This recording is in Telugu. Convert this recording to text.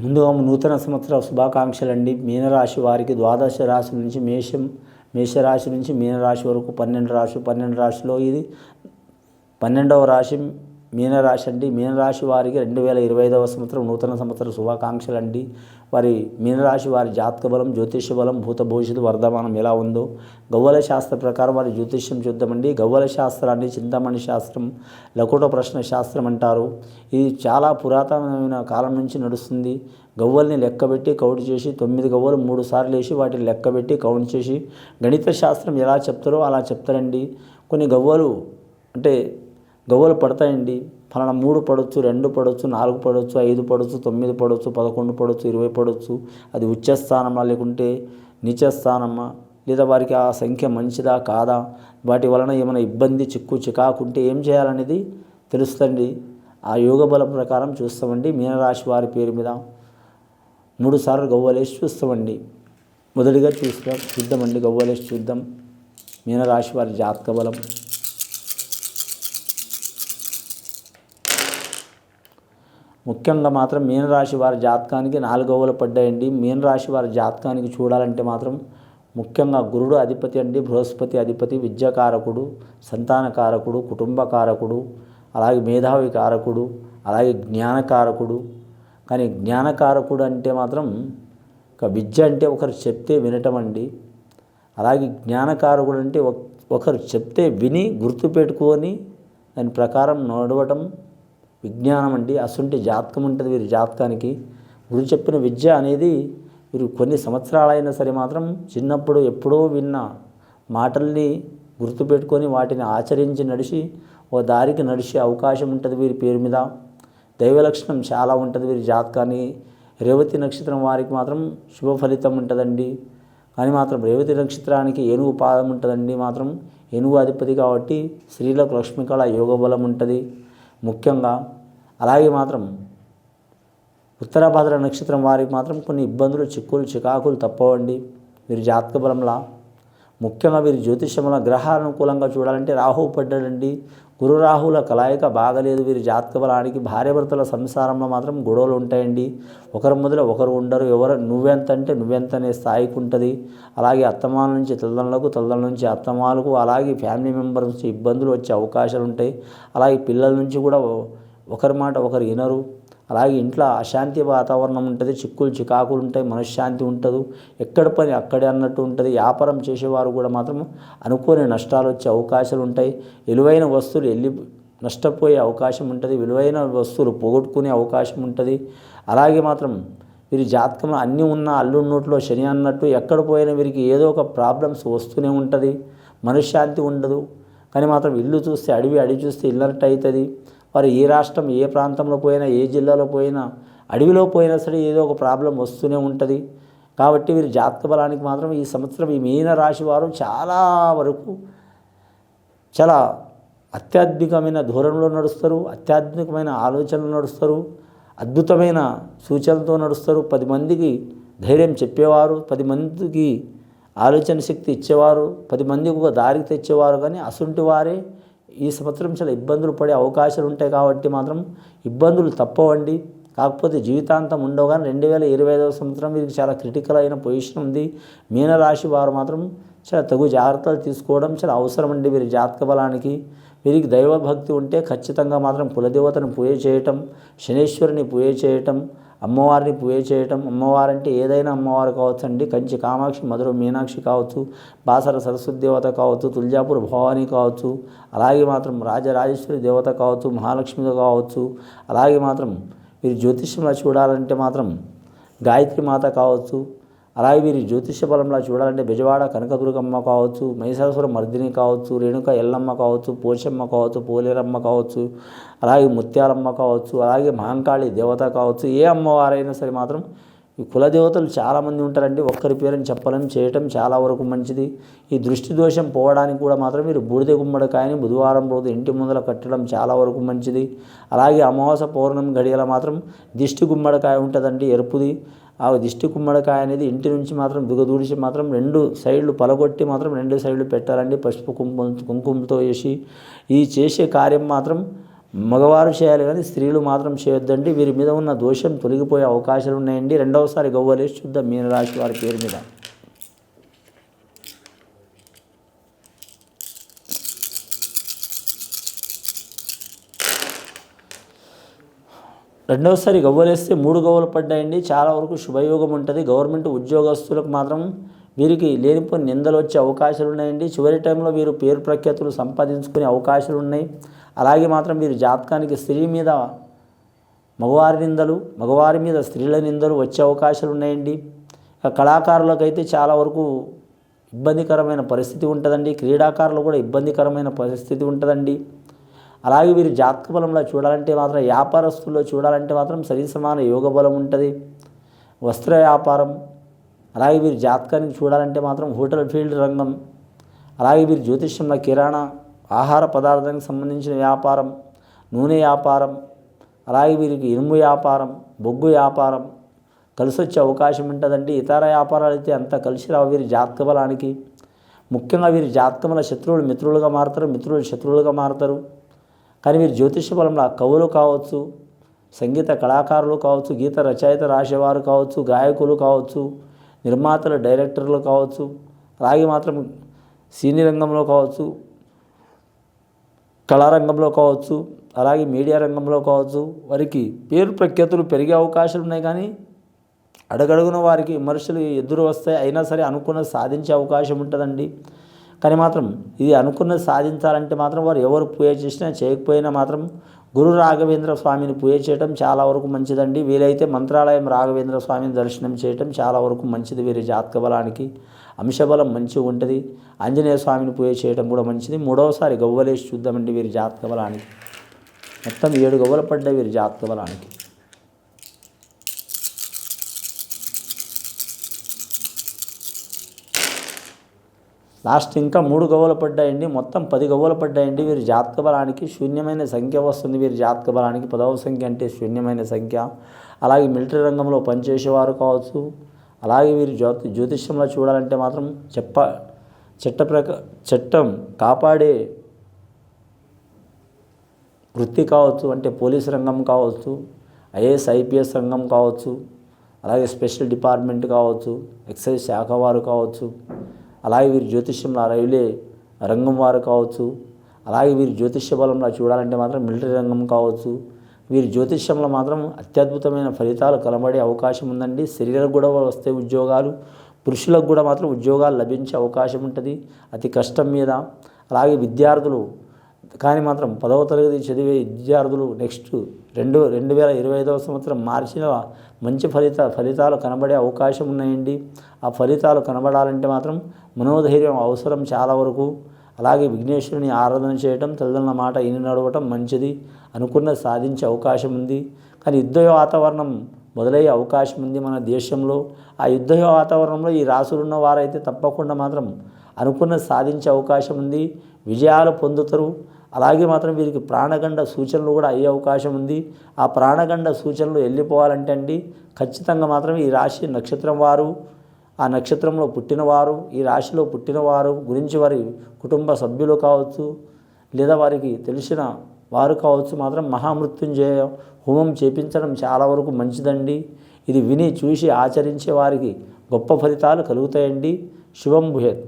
ముందుగా నూతన సంవత్సర శుభాకాంక్షలండి. మీనరాశి వారికి ద్వాదశ రాశి నుంచి మేషరాశి నుంచి మీనరాశి వరకు 12 రాశిలో ఇది 12వ రాశి మీనరాశి అండి. మీనరాశి వారికి 2025వ సంవత్సరం నూతన సంవత్సర శుభాకాంక్షలు అండి. వారి మీనరాశి వారి జాతక బలం, జ్యోతిష్య బలం, భూత భవిష్యత్తు వర్ధమానం ఎలా ఉందో గవ్వల శాస్త్ర ప్రకారం వారి జ్యోతిష్యం చూద్దామండి. గవ్వల శాస్త్రాన్ని చింతామణి శాస్త్రం, లకుట ప్రశ్న శాస్త్రం అంటారు. ఇది చాలా పురాతనమైన కాలం నుంచి నడుస్తుంది. గవ్వల్ని లెక్కబెట్టి కౌంట్ చేసి 9 గవ్వలు 3 సార్లు వేసి వాటిని లెక్కబెట్టి కౌంట్ చేసి గణిత శాస్త్రం ఎలా చెప్తారో అలా చెప్తారండి. కొన్ని గవ్వలు గవ్వలు పడతాయండి. ఫలానా 3 పడవచ్చు, 2 పడవచ్చు, 4 పడవచ్చు, 5 పడవచ్చు, 9 పడవచ్చు, 11 పడవచ్చు, 20 పడవచ్చు. అది ఉచ్చస్థానమా లేకుంటే నీచస్థానమా, లేదా వారికి ఆ సంఖ్య మంచిదా కాదా, వాటి వలన ఏమైనా ఇబ్బంది చికాకుంటే ఏం చేయాలనేది తెలుస్తుంది. ఆ యోగ బలం ప్రకారం చూస్తామండి. మీనరాశి వారి పేరు మీద 3 సార్లు గవ్వలేసి చూస్తామండి. మొదటిగా చూద్దామండి. గవ్వలేసి చూద్దాం మీనరాశి వారి జాతక బలం. ముఖ్యంగా మాత్రం మీనరాశి వారి జాతకానికి 4 గవ్వలు పడ్డాయండి. మీనరాశి వారి జాతకానికి చూడాలంటే మాత్రం ముఖ్యంగా గురుడు అధిపతి అండి. బృహస్పతి అధిపతి, విద్యాకారకుడు, సంతానకారకుడు, కుటుంబకారకుడు, అలాగే మేధావి కారకుడు, అలాగే జ్ఞానకారకుడు. కానీ జ్ఞానకారకుడు అంటే మాత్రం విద్య అంటే ఒకరు చెప్తే వినటం అండి. అలాగే జ్ఞానకారకుడు అంటే ఒకరు చెప్తే విని గుర్తుపెట్టుకొని దాని ప్రకారం నడవటం విజ్ఞానం అండి. అసంటి జాతకం ఉంటుంది వీరి జాతకానికి. గురు చెప్పిన విద్య అనేది వీరు కొన్ని సంవత్సరాలైనా సరే మాత్రం చిన్నప్పుడు ఎప్పుడో విన్న మాటల్ని గుర్తుపెట్టుకొని వాటిని ఆచరించి నడిచి ఓ దారికి నడిచే అవకాశం ఉంటుంది వీరి పేరు మీద. దైవ లక్షణం చాలా ఉంటుంది వీరి జాతకాన్ని. రేవతి నక్షత్రం వారికి మాత్రం శుభ ఫలితం ఉంటుందండి. కానీ మాత్రం రేవతి నక్షత్రానికి ఏనుగు పాదం ఉంటుందండి. మాత్రం ఏనుగు అధిపతి కాబట్టి స్త్రీలకు లక్ష్మీకళ యోగ బలం ఉంటుంది ముఖ్యంగా. అలాగే మాత్రం ఉత్తరాభద్ర నక్షత్రం వారికి మాత్రం కొన్ని ఇబ్బందులు, చికాకులు తప్పవండి వీరి జాతక బలంలా. ముఖ్యంగా వీరి జ్యోతిష్యంలో గ్రహానుకూలంగా చూడాలంటే రాహువు పడ్డాడండి. గురు రాహువుల కలయిక బాగలేదు వీరి జాతక బలానికి. భార్యాభర్తల సంసారంలో మాత్రం గొడవలు ఉంటాయండి. ఒకరి మొదలు ఒకరు ఉండరు. నువ్వెంత అంటే నువ్వెంత అనే స్థాయికి ఉంటుంది. అలాగే అత్తమాల నుంచి తల్లిదండ్రులకు, తల్లిదండ్రుల నుంచి అత్తమాలకు, అలాగే ఫ్యామిలీ మెంబర్స్ నుంచి ఇబ్బందులు వచ్చే అవకాశాలు ఉంటాయి. అలాగే పిల్లల నుంచి కూడా ఒకరి మాట ఒకరు వినరు. అలాగే ఇంట్లో అశాంతి వాతావరణం ఉంటుంది. చికాకులు ఉంటాయి. మనశ్శాంతి ఉంటుంది. ఎక్కడ పని అక్కడే అన్నట్టు ఉంటుంది. వ్యాపారం చేసేవారు కూడా మాత్రం అనుకోని నష్టాలు వచ్చే అవకాశాలు ఉంటాయి. విలువైన వస్తువులు నష్టపోయే అవకాశం ఉంటుంది. విలువైన వస్తువులు పోగొట్టుకునే అవకాశం ఉంటుంది. అలాగే మాత్రం వీరి జాతకంలో అన్నీ ఉన్న అల్లు నోట్లో శని అన్నట్టు ఎక్కడ పోయినా వీరికి ఏదో ఒక ప్రాబ్లమ్స్ వస్తూనే ఉంటుంది. మనశ్శాంతి ఉండదు. కానీ మాత్రం ఇల్లు చూస్తే అడవి చూస్తే ఇల్లన్నట్టు అవుతుంది. వారు ఏ రాష్ట్రం, ఏ ప్రాంతంలో పోయినా, ఏ జిల్లాలో పోయినా, అడవిలో పోయినా సరే ఏదో ఒక ప్రాబ్లం వస్తూనే ఉంటుంది. కాబట్టి వీరి జాతక బలానికి మాత్రం ఈ సంవత్సరం ఈ మీన రాశి వారు చాలా వరకు చాలా అత్యాధునికమైన ధోరణిలో నడుస్తారు. అత్యాధునికమైన ఆలోచనలు నడుస్తారు. అద్భుతమైన సూచనలతో నడుస్తారు. 10 మందికి ధైర్యం చెప్పేవారు, 10 మందికి ఆలోచన శక్తి ఇచ్చేవారు, 10 మందికి ఒక దారికి తెచ్చేవారు. కానీ అసంటి వారే ఈ సంవత్సరం చాలా ఇబ్బందులు పడే అవకాశాలు ఉంటాయి. కాబట్టి మాత్రం ఇబ్బందులు తప్పవండి. కాకపోతే జీవితాంతం ఉండవు. కానీ 2025వ సంవత్సరం వీరికి చాలా క్రిటికల్ అయిన పొజిషన్ ఉంది. మీనరాశి వారు మాత్రం చాలా తగు జాగ్రత్తలు తీసుకోవడం చాలా అవసరం అండి వీరి జాతక బలానికి. వీరికి దైవభక్తి ఉంటే ఖచ్చితంగా మాత్రం కులదేవతను పూజ చేయటం, శనేశ్వరుని పూజ చేయటం, అమ్మవారిని పూజ చేయటం. అమ్మవారంటే ఏదైనా అమ్మవారు కావచ్చు అండి. కంచి కామాక్షి, మధుర మీనాక్షి కావచ్చు, బాసర సరస్వతి దేవత కావచ్చు, తుల్జాపూర్ భవాని కావచ్చు, అలాగే మాత్రం రాజరాజేశ్వరి దేవత కావచ్చు, మహాలక్ష్మి కావచ్చు. అలాగే మాత్రం వీరి జ్యోతిష్యంలో చూడాలంటే మాత్రం గాయత్రి మాత కావచ్చు. అలాగే వీరి జ్యోతిష్య బలంలో చూడాలంటే బెజవాడ కనకదుర్గమ్మ కావచ్చు, మహిషాసుర మర్దిని కావచ్చు, రేణుక ఎల్లమ్మ కావచ్చు, పోషమ్మ కావచ్చు, పోలేరమ్మ కావచ్చు, అలాగే ముత్యాలమ్మ కావచ్చు, అలాగే మహంకాళి దేవత కావచ్చు. ఏ అమ్మవారైనా సరే మాత్రం ఈ కులదేవతలు చాలామంది ఉంటారండి. ఒక్కరి పేరుని చెప్పడం చేయటం చాలా వరకు మంచిది. ఈ దృష్టి దోషం పోవడానికి కూడా మాత్రం మీరు బూడిద గుమ్మడికాయని బుధవారం రోజు ఇంటి ముందర కట్టడం చాలా వరకు మంచిది. అలాగే అమావాస్య పౌర్ణమి గడియల మాత్రం దిష్టి గుమ్మడికాయ ఉంటుందండి, ఎరుపుది. ఆ దిష్టి గుమ్మడికాయ అనేది ఇంటి నుంచి మాత్రం దిగదూడిచి మాత్రం 2 సైడ్లు పలగొట్టి మాత్రం 2 సైడ్లు పెట్టాలండి. పసుపు కుంకుమతో వేసి ఈ చేసే కార్యం మాత్రం మగవారు చేయాలి కానీ స్త్రీలు మాత్రం చేయొద్దండి. వీరి మీద ఉన్న దోషం తొలగిపోయే అవకాశాలు ఉన్నాయండి. రెండవసారి గవ్వలేసి చూద్దాం మీనరాశి వారి పేరు మీద. రెండవసారి గవ్వలేస్తే 3 గవ్వలు పడ్డాయండి. చాలా వరకు శుభయోగం ఉంటుంది. గవర్నమెంట్ ఉద్యోగస్తులకు మాత్రం వీరికి లేనిపోని నిందలు వచ్చే అవకాశాలు ఉన్నాయండి. చివరి టైంలో వీరు పేరు ప్రఖ్యాతులు సంపాదించుకునే అవకాశాలు ఉన్నాయి. అలాగే మాత్రం వీరి జాతకానికి స్త్రీ మీద మగవారి నిందలు, మగవారి మీద స్త్రీల నిందలు వచ్చే అవకాశాలు ఉన్నాయండి. కళాకారులకైతే చాలా వరకు ఇబ్బందికరమైన పరిస్థితి ఉంటుందండి. క్రీడాకారులు కూడా ఇబ్బందికరమైన పరిస్థితి ఉంటుందండి. అలాగే వీరి జాతక బలంలో చూడాలంటే మాత్రం, వ్యాపారస్తుల్లో చూడాలంటే మాత్రం సరి సమాన యోగ బలం ఉంటుంది. వస్త్ర వ్యాపారం, అలాగే వీరి జాతకానికి చూడాలంటే మాత్రం హోటల్ ఫీల్డ్ రంగం, అలాగే వీరి జ్యోతిష్యంలో కిరాణా ఆహార పదార్థానికి సంబంధించిన వ్యాపారం, నూనె వ్యాపారం, అలాగే వీరికి ఇనుము వ్యాపారం, బొగ్గు వ్యాపారం కలిసి వచ్చే అవకాశం ఉంటుందండి. ఇతర వ్యాపారాలు అయితే అంత కలిసి రావు వీరి జాతక బలానికి. ముఖ్యంగా వీరి జాతకంలో శత్రువులు మిత్రులుగా మారుతారు, మిత్రులు శత్రువులుగా మారుతారు. కానీ వీరి జ్యోతిష బలంలో కవులు కావచ్చు, సంగీత కళాకారులు కావచ్చు, గీత రచయిత రాసేవారు కావచ్చు, గాయకులు కావచ్చు, నిర్మాతలు డైరెక్టర్లు కావచ్చు, అలాగే మాత్రం సినీ రంగంలో కావచ్చు, కళారంగంలో కావచ్చు, అలాగే మీడియా రంగంలో కావచ్చు, వారికి పేరు ప్రఖ్యాతులు పెరిగే అవకాశాలు ఉన్నాయి. కానీ అడగడుగున వారికి విమర్శలు ఎదురు వస్తాయి. అయినా సరే అనుకున్నది సాధించే అవకాశం ఉంటుందండి. కానీ మాత్రం ఇది అనుకున్నది సాధించాలంటే మాత్రం వారు ఎవరు పూజ చేసినా చేయకపోయినా మాత్రం గురు రాఘవేంద్ర స్వామిని పూజ చేయడం చాలా వరకు మంచిదండి. వీలైతే మంత్రాలయం రాఘవేంద్ర స్వామిని దర్శనం చేయడం చాలా వరకు మంచిది. వీరి జాతక బలానికి అంశబలం మంచిగా ఉంటుంది. ఆంజనేయ స్వామిని పూజ చేయడం కూడా మంచిది. మూడవసారి గవ్వలేసి చూద్దామండి వీరి జాతక బలానికి. మొత్తం 7 గవ్వలు పడ్డాయి వీరి జాతక బలానికి. లాస్ట్ ఇంకా 3 గవ్వలు పడ్డాయండి. మొత్తం 10 గవ్వలు పడ్డాయండి వీరి జాతక బలానికి. శూన్యమైన సంఖ్య వస్తుంది వీరి జాతక బలానికి. 10వ సంఖ్య అంటే శూన్యమైన సంఖ్య. అలాగే మిలిటరీ రంగంలో పనిచేసేవారు కావచ్చు, అలాగే వీరి జ్యోతిష్యంలో చూడాలంటే మాత్రం చట్టం కాపాడే వృత్తి కావచ్చు, అంటే పోలీస్ రంగం కావచ్చు, ఐఏఎస్ ఐపీఎస్ రంగం కావచ్చు, అలాగే స్పెషల్ డిపార్ట్మెంట్ కావచ్చు, ఎక్సైజ్ శాఖ వారు కావచ్చు, అలాగే వీరి జ్యోతిష్యంలో రైల్వే రంగం వారు కావచ్చు, అలాగే వీరి జ్యోతిష్య బలంలో చూడాలంటే మాత్రం మిలిటరీ రంగం కావచ్చు. వీరి జ్యోతిష్యంలో మాత్రం అత్యద్భుతమైన ఫలితాలు కనబడే అవకాశం ఉందండి. స్త్రీలకు కూడా వస్తే ఉద్యోగాలు, పురుషులకు కూడా మాత్రం ఉద్యోగాలు లభించే అవకాశం ఉంటుంది అతి కష్టం మీద. అలాగే విద్యార్థులు కానీ మాత్రం 10వ తరగతి చదివే విద్యార్థులు నెక్స్ట్ 2025వ సంవత్సరం మార్చిలో మంచి ఫలితాలు కనబడే అవకాశం ఉన్నాయండి. ఆ ఫలితాలు కనబడాలంటే మాత్రం మనోధైర్యం అవసరం చాలా వరకు. అలాగే విఘ్నేశ్వరుని ఆరాధన చేయటం, తల్లిదండ్రుల మాట ఇని నడవటం మంచిది. అనుకున్నది సాధించే అవకాశం ఉంది. కానీ యుద్ధ వాతావరణం మొదలయ్యే అవకాశం ఉంది మన దేశంలో. ఆ యుద్ధ వాతావరణంలో ఈ రాసులున్న వారైతే తప్పకుండా మాత్రం అనుకున్నది సాధించే అవకాశం ఉంది. విజయాలు పొందుతారు. అలాగే మాత్రం వీరికి ప్రాణగండ సూచనలు కూడా అయ్యే అవకాశం ఉంది. ఆ ప్రాణగండ సూచనలు వెళ్ళిపోవాలంటే అండి ఖచ్చితంగా మాత్రం ఈ రాశి నక్షత్రం వారు, ఆ నక్షత్రంలో పుట్టినవారు, ఈ రాశిలో పుట్టినవారు గురించి వారి కుటుంబ సభ్యులు కావచ్చు, లేదా వారికి తెలిసిన వారు కావచ్చు మాత్రం మహామృత్యుంజయ హోమం చేపించడం చాలా వరకు మంచిదండి. ఇది విని చూసి ఆచరించే వారికి గొప్ప ఫలితాలు కలుగుతాయండి. శుభం భూయాత్.